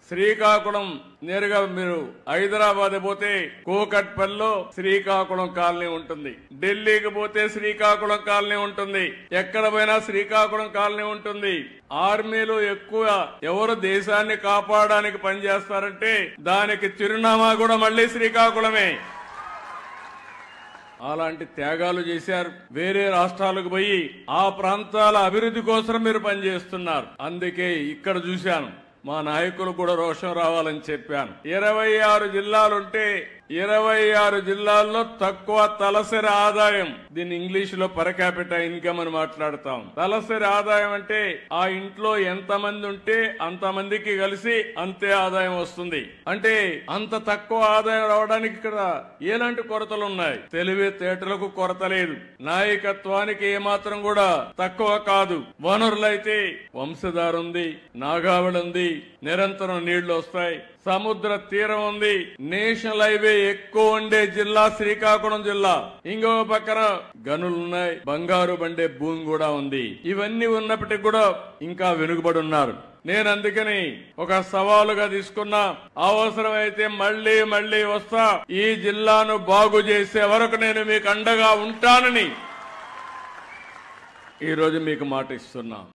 శ్రీకాకుళం నేరుగా మీరు హైదరాబాద్ పోతే కూకట్పల్లిలో శ్రీకాకుళం కాలనీ ఉంటుంది, ఢిల్లీకి పోతే శ్రీకాకుళం కాలనీ ఉంటుంది, ఎక్కడ పోయినా శ్రీకాకుళం కాలనీ ఉంటుంది. ఆర్మీలో ఎక్కువ ఎవరు దేశాన్ని కాపాడడానికి పనిచేస్తారంటే దానికి చిరునామా కూడా మళ్లీ శ్రీకాకుళమే. అలాంటి త్యాగాలు చేశారు. వేరే రాష్ట్రాలకు పోయి ఆ ప్రాంతాల అభివృద్ధి కోసం మీరు పనిచేస్తున్నారు. అందుకే ఇక్కడ చూశాను, మా నాయకులు కూడా రోషం రావాలని చెప్పాను. 26 జిల్లాలుంటే 26 జిల్లాల్లో తక్కువ తలసరి ఆదాయం, దీన్ని ఇంగ్లీష్ లో పర్ క్యాపిటా ఇన్కమ్ అని మాట్లాడతాం. తలసరి ఆదాయం అంటే ఆ ఇంట్లో ఎంతమంది ఉంటే అంతమందికి కలిసి అంతే ఆదాయం వస్తుంది. అంటే అంత తక్కువ ఆదాయం రావడానికి ఇక్కడ ఎలాంటి కొరతలు ఉన్నాయి? తెలివితేటలకు కొరత లేదు, నాయకత్వానికి ఏమాత్రం కూడా తక్కువ కాదు. వనరులైతే వంశధార ఉంది, నాగావళి ఉంది, నిరంతరం నీళ్లు వస్తాయి, సముద్ర తీరం ఉంది, నేషనల్ హైవే ఎక్కువ ఉండే జిల్లా శ్రీకాకుళం జిల్లా. ఇంకో పక్కన గనులున్నాయి, బంగారు బండే భూమి కూడా ఉంది. ఇవన్నీ ఉన్నప్పటికీ కూడా ఇంకా వెనుకబడి ఉన్నారు. నేను అందుకని ఒక సవాలుగా తీసుకున్నా, అవసరమైతే మళ్లీ మళ్లీ వస్తా, ఈ జిల్లాను బాగు చేసే వరకు నేను మీకు అండగా ఉంటానని ఈరోజు మీకు మాట ఇస్తున్నా.